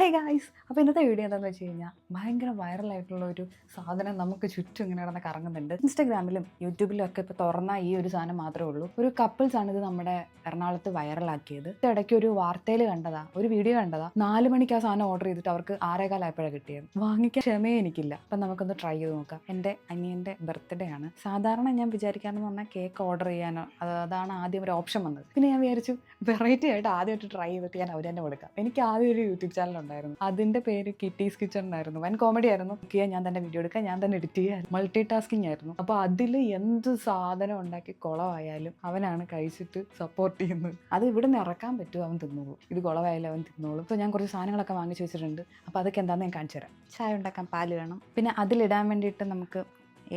Hey guys, അപ്പോൾ ഇന്നത്തെ video എന്താണെന്ന് വെച്ച് കഴിഞ്ഞാൽ ഭയങ്കര വൈറലായിട്ടുള്ള ഒരു സാധനം നമുക്ക് ചുറ്റും ഇങ്ങനെ കിടന്ന് കറങ്ങുന്നുണ്ട്. ഇൻസ്റ്റാഗ്രാമിലും യൂട്യൂബിലും ഒക്കെ ഇപ്പോൾ തുറന്നാൽ ഈ ഒരു സാധനം മാത്രമേ ഉള്ളൂ. ഒരു കപ്പിൾസാണ് ഇത് നമ്മുടെ എറണാകുളത്ത് വൈറലാക്കിയത്. ഇടയ്ക്ക് ഒരു വാർത്തയിൽ കണ്ടതാ, ഒരു വീഡിയോ കണ്ടതാ. 4 മണിക്ക് ആ സാധനം ഓർഡർ ചെയ്തിട്ട് അവർക്ക് 6:15 കിട്ടിയത്. വാങ്ങിക്കാൻ ക്ഷമയെ എനിക്കില്ല. അപ്പം നമുക്കൊന്ന് ട്രൈ ചെയ്ത് നോക്കാം. എൻ്റെ അനിയൻ്റെ ബർത്ത്ഡേ ആണ്. സാധാരണ ഞാൻ വിചാരിക്കാമെന്ന് പറഞ്ഞാൽ കേക്ക് ഓർഡർ ചെയ്യാനോ അതാണ് ആദ്യം ഒരു ഓപ്ഷൻ വന്നത്. പിന്നെ ഞാൻ വിചാരിച്ചു വെറൈറ്റി ആയിട്ട് ആദ്യമായിട്ട് ട്രൈ ചെയ്തിട്ട് ഞാൻ അവർ തന്നെ കൊടുക്കാം. എനിക്ക് ആദ്യം ഒരു യൂട്യൂബ് ചാനൽ ഉണ്ടായിരുന്നു. അതിൻ്റെ പേര് കിറ്റീസ് കിച്ചൺ എന്നായിരുന്നു. വൻ കോമഡി ആയിരുന്നു. ഞാൻ തന്നെ വീഡിയോ എടുക്കുക, ഞാൻ തന്നെ എഡിറ്റ് ചെയ്യുക, മൾട്ടി ടാസ്കിങ് ആയിരുന്നു. അപ്പോൾ അതിൽ എന്ത് സാധനം ഉണ്ടാക്കി കുളമായാലും അവനാണ് കഴിച്ചിട്ട് സപ്പോർട്ട് ചെയ്യുന്നത്. അത് ഇവിടെ നിന്ന് ഇറക്കാൻ പറ്റുമോ അവൻ തിന്നോളൂ, ഇത് കുളമായാലും അവൻ തിന്നോളൂ. ഇപ്പോൾ ഞാൻ കുറച്ച് സാധനങ്ങളൊക്കെ വാങ്ങിച്ച് വെച്ചിട്ടുണ്ട്. അപ്പോൾ അതൊക്കെ എന്താണെന്ന് ഞാൻ കാണിച്ചു തരാം. ചായ ഉണ്ടാക്കാൻ പാല് വേണം, പിന്നെ അതിലിടാൻ വേണ്ടിയിട്ട് നമുക്ക്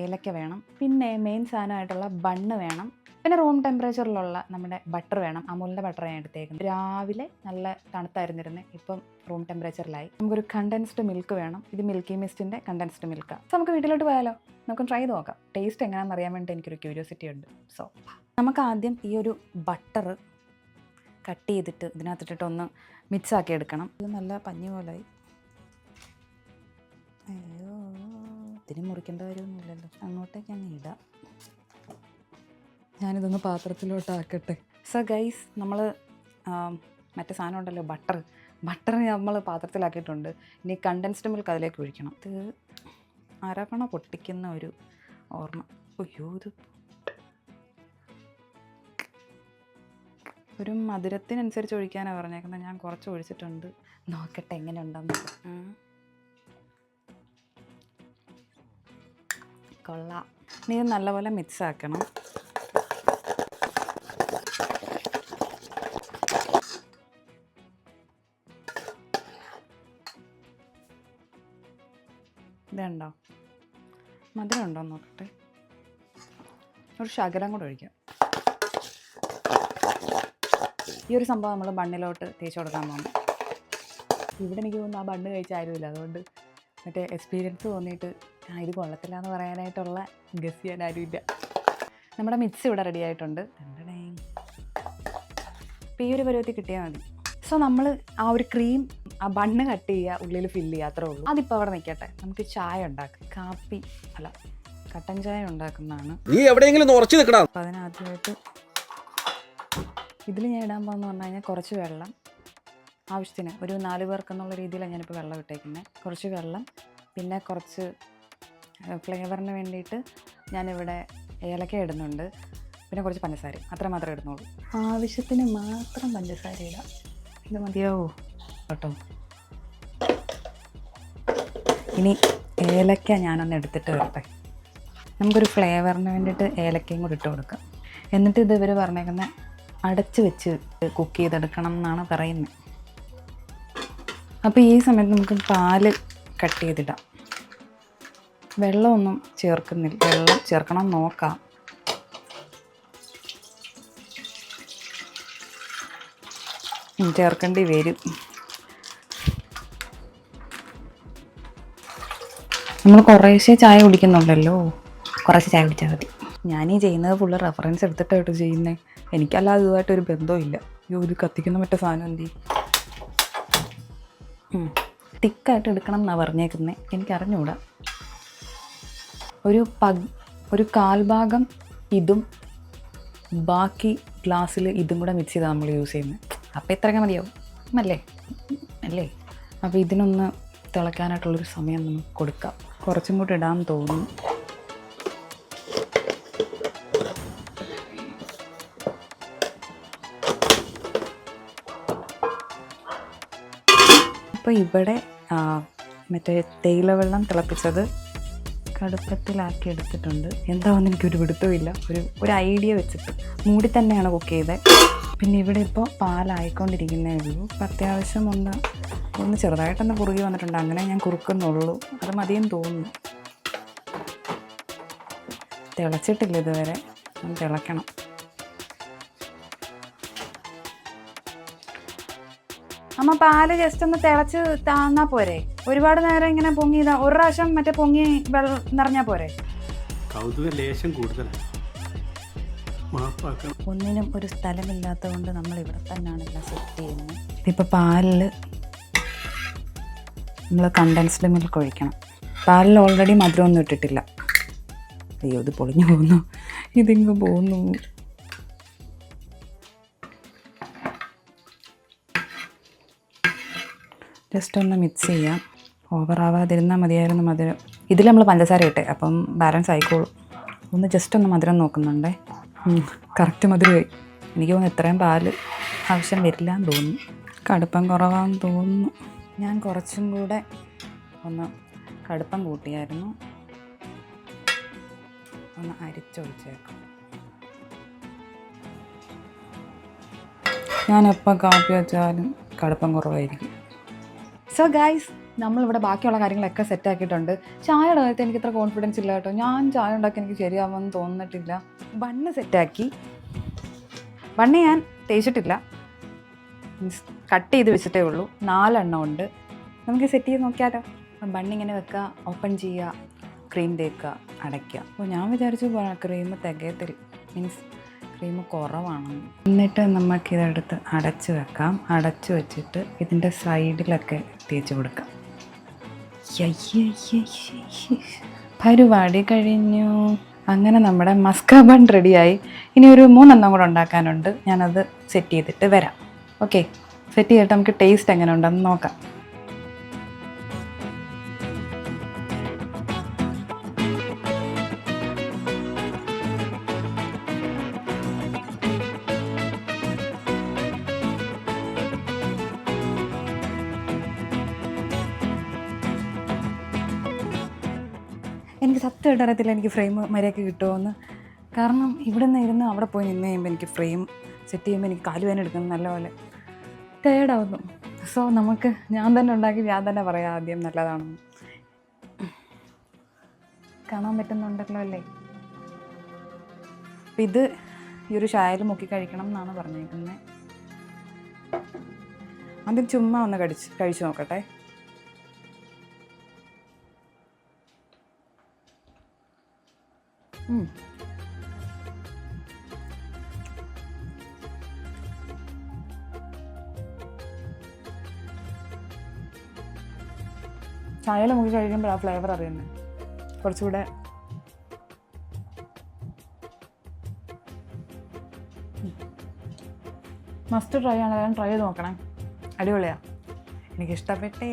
ഏലക്ക വേണം, പിന്നെ മെയിൻ സാധനമായിട്ടുള്ള ബണ്ണ് വേണം, പിന്നെ റൂം ടെമ്പറേച്ചറിലുള്ള നമ്മുടെ ബട്ടർ വേണം. അമൂലിൻ്റെ ബട്ടർ ഞാൻ എടുത്തേക്കുന്നത്. രാവിലെ നല്ല തണുത്തായിരുന്നിരുന്നത്, ഇപ്പം റൂം ടെമ്പറേച്ചറിലായി. നമുക്കൊരു കണ്ടൻസ്ഡ് മിൽക്ക് വേണം. ഇത് മിൽക്കി മിസ്റ്റിൻ്റെ കണ്ടൻസ്ഡ് മിൽക്കാണ്. സോ നമുക്ക് വീട്ടിലോട്ട് പോയാലോ, നമുക്ക് ട്രൈ ചെയ്ത് നോക്കാം. ടേസ്റ്റ് എങ്ങനെയാണെന്ന് അറിയാൻ വേണ്ടി എനിക്കൊരു ക്യൂരിയോസിറ്റി ഉണ്ട്. സോ നമുക്ക് ആദ്യം ഈ ഒരു ബട്ടർ കട്ട് ചെയ്തിട്ട് ഇതിനകത്തിട്ടിട്ട് ഒന്ന് മിക്സ് ആക്കി എടുക്കണം. ഇത് നല്ല പഞ്ഞി പോലായി. അയ്യോ, ഇതിന് മുറിക്കേണ്ട കാര്യമൊന്നുമില്ലല്ലോ. അങ്ങോട്ടേക്ക് അങ്ങ് ഇടാം. ഞാനിതൊന്ന് പാത്രത്തിലോട്ട് ആക്കട്ടെ. സോ ഗൈസ്, നമ്മൾ മറ്റേ സാധനം ഉണ്ടല്ലോ, ബട്ടർ നമ്മൾ പാത്രത്തിലാക്കിയിട്ടുണ്ട്. ഇനി കണ്ടൻസ്ഡ് മിൽക്ക് അതിലേക്ക് ഒഴിക്കണം. ഇത് ആരാക്കണോ പൊട്ടിക്കുന്ന ഒരു ഓർമ്മ. അയ്യോ, ഇത് ഒരു മധുരത്തിനനുസരിച്ച് ഒഴിക്കാനാണ് പറഞ്ഞേക്കുന്നത്. ഞാൻ കുറച്ച് ഒഴിച്ചിട്ടുണ്ട്. നോക്കട്ടെ എങ്ങനെ ഉണ്ടെന്ന്. കൊള്ളാം. ഇനി ഇത് നല്ലപോലെ മിക്സ് ആക്കണം. ഇതുണ്ടോ, മധുരം ഉണ്ടോ നോക്കട്ടെ. ഒരു ശകലം കൂടെ ഒഴിക്കാം. ഈ ഒരു സംഭവം നമ്മൾ ബണ്ണിലോട്ട് തേച്ച് കൊടുക്കാൻ പോകുന്നു. ഇവിടെ എനിക്ക് തോന്നുന്നു ആ ബണ്ണ് കഴിച്ചായിരുന്നില്ല. അതുകൊണ്ട് മറ്റേ എക്സ്പീരിയൻസ് തോന്നിയിട്ട് ഇത് കൊള്ളത്തില്ല എന്ന് പറയാനായിട്ടുള്ള ഗസ് ചെയ്യാൻ ആരുമില്ല. നമ്മുടെ മിക്സ് ഇവിടെ റെഡി ആയിട്ടുണ്ട്. അപ്പോൾ ഈ ഒരു പരുവത്തിൽ കിട്ടിയാൽ മതി. സോ നമ്മൾ ആ ഒരു ക്രീം ആ ബണ്ണ് കട്ട് ചെയ്യുക, ഉള്ളിൽ ഫില്ല് ചെയ്യുക, അത്രേ ഉള്ളൂ. അതിപ്പോൾ അവിടെ നിൽക്കട്ടെ. നമുക്ക് ചായ ഉണ്ടാക്കാം. കാപ്പി അല്ല, കട്ടൻ ചായ ഉണ്ടാക്കുന്നതാണ്. അപ്പോൾ അതിനാദ്യമായിട്ട് ഇതിൽ ഞാൻ ഇടാൻ പോകുന്ന പറഞ്ഞു കഴിഞ്ഞാൽ കുറച്ച് വെള്ളം, ആവശ്യത്തിന് ഒരു 4 പേർക്കെന്നുള്ള രീതിയിലാണ് ഞാനിപ്പോൾ വെള്ളം ഇട്ടേക്കുന്നത്. കുറച്ച് വെള്ളം, പിന്നെ കുറച്ച് ഫ്ലേവറിന് വേണ്ടിയിട്ട് ഞാനിവിടെ ഏലക്ക ഇടുന്നുണ്ട്, പിന്നെ കുറച്ച് പഞ്ചസാര. അത്ര മാത്രമേ ഇടുന്നുള്ളൂ. ആവശ്യത്തിന് മാത്രം പഞ്ചസാര ഇടാം. ഇത് മതിയാവോ കേട്ടോ. ഇനി ഏലക്ക ഞാനൊന്ന് എടുത്തിട്ട് വരട്ടെ. നമുക്കൊരു ഫ്ലേവറിന് വേണ്ടിയിട്ട് ഏലക്കയും കൂടി ഇട്ട് കൊടുക്കാം. എന്നിട്ട് ഇത് ഇവർ പറഞ്ഞേക്കുന്ന അടച്ച് വെച്ച് കുക്ക് ചെയ്തെടുക്കണം എന്നാണ് പറയുന്നത്. അപ്പോൾ ഈ സമയത്ത് നമുക്ക് പാല് കട്ട് ചെയ്തിടാം. വെള്ളമൊന്നും ചേർക്കുന്നില്ല. വെള്ളം ചേർക്കണം നോക്കാം. ചേർക്കേണ്ടി വരും. നമ്മൾ കുറേശ്ശേ ചായ കുടിക്കുന്നുണ്ടല്ലോ, കുറച്ച് ചായ കുടിച്ചാൽ മതി. ഞാനീ ചെയ്യുന്നത് ഫുള്ള് റെഫറൻസ് എടുത്തിട്ടായിട്ട് ചെയ്യുന്നത്. എനിക്കല്ലാതെ ഇതുമായിട്ടൊരു ബന്ധമില്ല. ഇത് കത്തിക്കുന്ന മറ്റേ സാധനം എന്ത് തിക്കായിട്ട് എടുക്കണം എന്നാണ് പറഞ്ഞേക്കുന്നത്. എനിക്കറിഞ്ഞൂടാ. ഒരു 1/4 ഭാഗം ഇതും ബാക്കി ഗ്ലാസ്സിൽ ഇതും കൂടെ മിക്സ് ചെയ്താണ് നമ്മൾ യൂസ് ചെയ്യുന്നത്. അപ്പോൾ ഇത്രയൊക്കെ മതിയാവും അല്ലേ. അപ്പോൾ ഇതിനൊന്ന് തിളയ്ക്കാനായിട്ടുള്ളൊരു സമയം നമുക്ക് കൊടുക്കാം. കുറച്ചും കൂടി ഇടാൻ തോന്നും. അപ്പോൾ ഇവിടെ മറ്റേ തേയില വെള്ളം തിളപ്പിച്ചത് കടുപ്പത്തിലാക്കി എടുത്തിട്ടുണ്ട്. എന്താണെന്ന് എനിക്കൊരു പിടുത്തമില്ല. ഒരു ഐഡിയ വെച്ചിട്ട് മൂടി തന്നെയാണ് കുക്ക് ചെയ്തത്. പിന്നെ ഇവിടെ ഇപ്പോൾ പാലായിക്കൊണ്ടിരിക്കുന്നേ ഉള്ളൂ. അപ്പോൾ അത്യാവശ്യം ഒന്ന് ചെറുതായിട്ടൊന്ന് കുറുകി വന്നിട്ടുണ്ട്. അങ്ങനെ ഞാൻ കുറുക്കുന്നുള്ളൂ. അത് മതിയെന്ന് തോന്നുന്നു. തിളച്ചിട്ടില്ല ഇതുവരെ, ഒന്ന് തിളയ്ക്കണം. അമ്മ പാല് ജസ്റ്റ് ഒന്ന് തിളച്ച് താന്നാൽ പോരെ? ഒരുപാട് നേരം ഇങ്ങനെ പൊങ്ങി ഒരു പ്രാവശ്യം മറ്റേ പൊങ്ങി വെള്ളം നിറഞ്ഞാൽ പോരെ? ലേശം കൂടുതലാണ്. ഒന്നിനും ഒരു സ്ഥലമില്ലാത്തത് കൊണ്ട് നമ്മൾ ഇവിടെ തന്നെയാണ് എല്ലാം സെറ്റ് ചെയ്യുന്നത്. ഇതിപ്പോൾ പാലിൽ നമ്മൾ കണ്ടൻസ്ഡ് മിൽക്ക് ഒഴിക്കണം. പാലിൽ ഓൾറെഡി മധുരമൊന്നും ഇട്ടിട്ടില്ല. അയ്യോ ഇത് പൊളിഞ്ഞു പോകുന്നു, ഇതിങ്ങ് പോകുന്നു. ജസ്റ്റ് ഒന്ന് മിക്സ് ചെയ്യാം. ഓവറാവാതിരുന്നാൽ മതിയായിരുന്നു മധുരം. ഇതിൽ നമ്മൾ പഞ്ചസാര ഇട്ടെ, അപ്പം ബാലൻസ് ആയിക്കോളും. ഒന്ന് ജസ്റ്റ് ഒന്ന് മധുരം നോക്കുന്നുണ്ടേ. കറക്റ്റ് മധുരമായി. എനിക്ക് തോന്നുന്നു ഇത്രയും പാല് ആവശ്യം വരില്ല എന്ന് തോന്നുന്നു. കടുപ്പം കുറവാന്ന് തോന്നുന്നു. ഞാൻ കുറച്ചും കൂടെ ഒന്ന് കടുപ്പം കൂട്ടിയായിരുന്നു. ഒന്ന് അരിച്ചൊഴിച്ചേക്കാം. ഞാനെപ്പോൾ കാപ്പി വെച്ചാലും കടുപ്പം കുറവായിരിക്കും. സോ ഗൈസ്, നമ്മളിവിടെ ബാക്കിയുള്ള കാര്യങ്ങളൊക്കെ സെറ്റാക്കിയിട്ടുണ്ട്. ചായയുടെ കാര്യത്തിൽ എനിക്ക് ഇത്ര കോൺഫിഡൻസ് ഇല്ല കേട്ടോ. ഞാൻ ചായ ഉണ്ടാക്കി എനിക്ക് ശരിയാവുമെന്ന് തോന്നിട്ടില്ല. ബണ്ണ് സെറ്റാക്കി. ബണ്ണ് ഞാൻ തേച്ചിട്ടില്ല, മീൻസ് കട്ട് ചെയ്ത് വെച്ചിട്ടേ ഉള്ളൂ. 4 എണ്ണം ഉണ്ട്. നമുക്ക് സെറ്റ് ചെയ്ത് നോക്കിയാലോ. ബണ്ണിങ്ങനെ വെക്കുക, ഓപ്പൺ ചെയ്യുക, ക്രീം തേക്കുക, അടയ്ക്കുക. അപ്പോൾ ഞാൻ വിചാരിച്ചു ക്രീം തികയത്തിൽ, മീൻസ് ക്രീം കുറവാണ്. എന്നിട്ട് നമുക്കിതെടുത്ത് അടച്ച് വെക്കാം. അടച്ച് വെച്ചിട്ട് ഇതിൻ്റെ സൈഡിലൊക്കെ തേച്ച് കൊടുക്കാം. പരിപാടി കഴിഞ്ഞു. അങ്ങനെ നമ്മുടെ മസ്ക ബൺ റെഡിയായി. ഇനി ഒരു 3 എണ്ണം കൂടെ ഉണ്ടാക്കാനുണ്ട്. ഞാനത് സെറ്റ് ചെയ്തിട്ട് വരാം. ഓക്കെ, സെറ്റ് ചെയ്തിട്ട് നമുക്ക് ടേസ്റ്റ് എങ്ങനെ ഉണ്ടെന്ന് നോക്കാം. എനിക്ക് സത്യമായിട്ട് അറിയത്തില്ല എനിക്ക് ഫ്രെയിം മര്യാദയ്ക്ക് കിട്ടുമോയെന്ന്. കാരണം ഇവിടെ നിന്ന് ഇരുന്ന് അവിടെ പോയി നിന്ന് കഴിയുമ്പോൾ എനിക്ക് ഫ്രെയിം സെറ്റ് ചെയ്യുമ്പോൾ എനിക്ക് കാലുവേദന എടുക്കുന്നത് നല്ലപോലെ ടയേർഡാവുന്നു. സോ നമുക്ക് ഞാൻ തന്നെ ഉണ്ടാക്കി ഞാൻ തന്നെ പറയാം ആദ്യം നല്ലതാണെന്ന്. കാണാൻ പറ്റുന്നുണ്ടല്ലോ അല്ലേ? അപ്പം ഇത് ഈ ഒരു ചായയിൽ മുക്കി കഴിക്കണം എന്നാണ് പറഞ്ഞേക്കുന്നത്. ആദ്യം ചുമ്മാ ഒന്ന് കഴിച്ചു നോക്കട്ടെ. ചായയിൽ മുക്കി കഴിക്കുമ്പോൾ ആ ഫ്ലേവർ അറിയുന്നത് കുറച്ചുകൂടെ മസ്റ്റ് ട്രൈ ആണ്. എല്ലാവരും ട്രൈ ചെയ്ത് നോക്കണേ, അടിപൊളിയാണ്. എനിക്കിഷ്ടപ്പെട്ടേ.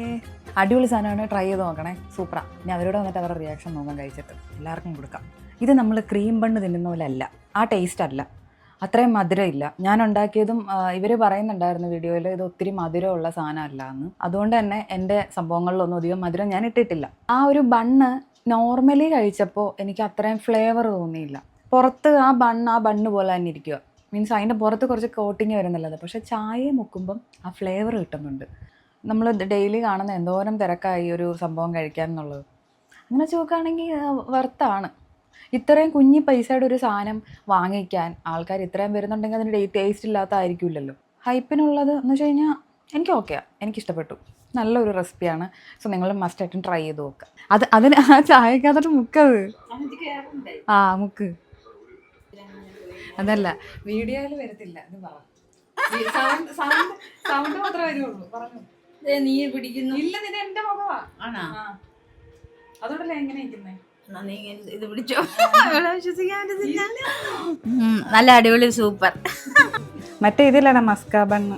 അടിപൊളി സാധനമാണ്, ട്രൈ ചെയ്ത് നോക്കണേ, സൂപ്പറാണ്. ഇനി അവരോട് വന്നിട്ട് അവരുടെ റിയാക്ഷൻ നോക്കാൻ കഴിച്ചിട്ട് എല്ലാവർക്കും കൊടുക്കാം. ഇത് നമ്മൾ ക്രീം ബണ്ണ് തിന്നുന്ന പോലെ അല്ല, ആ ടേസ്റ്റ് അല്ല, അത്രയും മധുരം ഇല്ല. ഞാൻ ഉണ്ടാക്കിയതും ഇവർ പറയുന്നുണ്ടായിരുന്നു വീഡിയോയിൽ ഇത് ഒത്തിരി മധുരമുള്ള സാധനമല്ല എന്ന്. അതുകൊണ്ട് തന്നെ എൻ്റെ സംഭവങ്ങളിലൊന്നും അധികം മധുരം ഞാൻ ഇട്ടിട്ടില്ല. ആ ഒരു ബണ്ണ് നോർമലി കഴിച്ചപ്പോൾ എനിക്ക് അത്രയും ഫ്ലേവർ തോന്നിയില്ല. പുറത്ത് ആ ബണ്ണ് പോലെ തന്നെ ഇരിക്കുക, മീൻസ് അതിൻ്റെ പുറത്ത് കുറച്ച് കോട്ടിങ് വരുന്നുള്ളത്. പക്ഷേ ചായ മുക്കുമ്പം ആ ഫ്ലേവർ കിട്ടുന്നുണ്ട്. നമ്മൾ ഡെയിലി കാണുന്ന എന്തോരം തിരക്കായി ഒരു സംഭവം കഴിക്കാൻ എന്നുള്ളത്. അങ്ങനെ വെച്ച് നോക്കുകയാണെങ്കിൽ വർത്താണ്. ഇത്രയും കുഞ്ഞി പൈസയുടെ ഒരു സാധനം വാങ്ങിക്കാൻ ആൾക്കാർ ഇത്രയും വരുന്നുണ്ടെങ്കിൽ അതിന് ടേസ്റ്റ് ഇല്ലാത്തതായിരിക്കില്ലല്ലോ. ഹൈപ്പിനുള്ളത് എന്ന് വെച്ച് കഴിഞ്ഞാൽ എനിക്ക് ഓക്കെയാണ്, എനിക്കിഷ്ടപ്പെട്ടു. നല്ലൊരു റെസിപ്പിയാണ്. സോ നിങ്ങൾ മസ്റ്റായിട്ടും ട്രൈ ചെയ്ത് നോക്കുക. അതിന് ആ ചായക്കകത്തോട്ട് മുക്കത് മുക്ക്. അതല്ല വീഡിയോയിൽ വരത്തില്ല, ഇത് പറ. സൗണ്ട് മാത്രമേ വരുള്ളൂ. പറഞ്ഞു നീ പിടിക്കുന്നു. ഇല്ല, നിന്നെ എന്റെ മുഖമാ. ആണോ? അതോടല്ലേ എങ്ങനെ ഇരിക്കുന്നേ? ഇത് പിടിച്ചോ, വിശ്വസിക്കാൻ പറ്റുന്നില്ല. നല്ല അടിപൊളി, സൂപ്പർ. മറ്റേ ഇതിലാണ് മസ്ക ബണ്ണ്.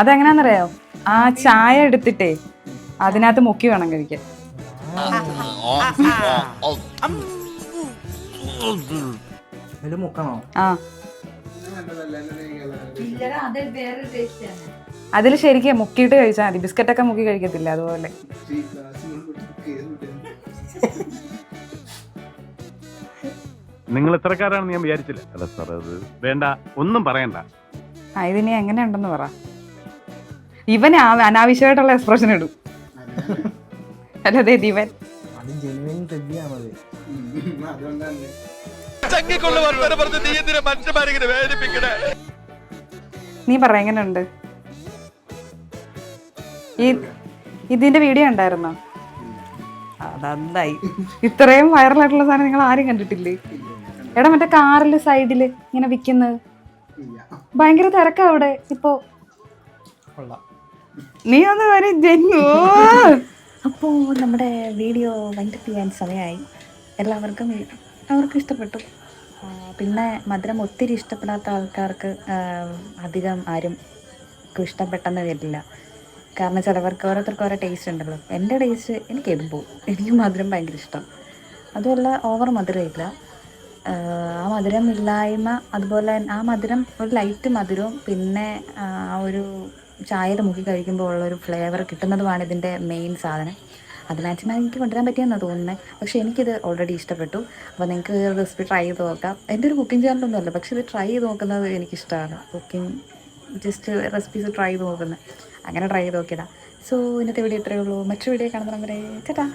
അതെങ്ങനാന്നറിയോ? ആ ചായ എടുത്തിട്ടേ അതിനകത്ത് മുക്കി വേണം കഴിക്കാൻ. അതിൽ ശരിക്കും മുക്കിയിട്ട് കഴിച്ചാൽ മതി. ബിസ്ക്കറ്റൊക്കെ മുക്കി കഴിക്കത്തില്ല അതുപോലെ. നിങ്ങൾ ഇത്രക്കാരാണെന്ന് ഞാൻ വിചാരിച്ചില്ല. അല്ല സാർ, അത് വേണ്ട, ഒന്നും പറയണ്ട. ഇതിനി എങ്ങനെ ഉണ്ടെന്ന് പറ. ഇവന് അനാവശ്യമായിട്ടുള്ള എക്സ്പ്രഷൻ ഇടും. അല്ലേ ദിവൻ? നീ പറ എങ്ങനെയുണ്ട്? ഇതിന്റെ വീഡിയോ ഉണ്ടായിരുന്നോ? അതായി. ഇത്രയും വൈറലായിട്ടുള്ള സാധനം നിങ്ങൾ ആരും കണ്ടിട്ടില്ലേ? എടാ മറ്റേ കാറില് സൈഡില് ഇങ്ങനെ വിൽക്കുന്നത് ഭയങ്കര തിരക്കാ അവിടെ ഇപ്പോ. കൊള്ളാം. നീ ഒന്ന് വരും ജന്നു. അപ്പോൾ നമ്മുടെ വീഡിയോ വൈൻഡപ്പ് ചെയ്യാൻ സമയമായി. എല്ലാവർക്കും ഇഷ്ടപ്പെട്ടു. പിന്നെ മധുരം ഒത്തിരി ഇഷ്ടപ്പെടാത്ത ആൾക്കാർക്ക് അധികം ആരും ഇഷ്ടപ്പെട്ടെന്ന് വരില്ല. കാരണം ചിലവർക്ക് ഓരോരുത്തർക്ക് ഓരോ ടേസ്റ്റ് ഉണ്ടല്ലോ. എൻ്റെ ടേസ്റ്റ് എനിക്ക് എതും പോകും. എനിക്ക് മധുരം ഭയങ്കര ഇഷ്ടം. അതുമല്ല ഓവർ മധുരമില്ല. ആ മധുരം ഇല്ലായ്മ, അതുപോലെ ആ മധുരം ഒരു ലൈറ്റ് മധുരവും പിന്നെ ആ ഒരു ചായയിൽ മുക്കി കഴിക്കുമ്പോൾ ഉള്ളൊരു ഫ്ലേവർ കിട്ടുന്നതുമാണ് ഇതിൻ്റെ മെയിൻ സാധനം. അത് മാക്സിമം എനിക്ക് കൊണ്ടുവരാൻ പറ്റിയെന്നാണ് തോന്നുന്നത്. പക്ഷേ എനിക്കിത് ഓൾറെഡി ഇഷ്ടപ്പെട്ടു. അപ്പോൾ നിങ്ങൾക്ക് റെസിപ്പി ട്രൈ ചെയ്ത് നോക്കാം. എൻ്റെ ഒരു കുക്കിംഗ് ചാനലൊന്നും അല്ല, പക്ഷേ ഇത് ട്രൈ ചെയ്ത് നോക്കുന്നത് എനിക്കിഷ്ടമാണ്. കുക്കിംഗ് ജസ്റ്റ് റെസിപ്പീസ് ട്രൈ ചെയ്ത് നോക്കുന്നത്, അങ്ങനെ ട്രൈ ചെയ്ത് നോക്കിയതാണ്. സോ ഇന്നത്തെ വീഡിയോ ഇത്രയേ ഉള്ളൂ. മറ്റൊരു വീഡിയോ കാണുന്നവരെ ചേട്ടാ.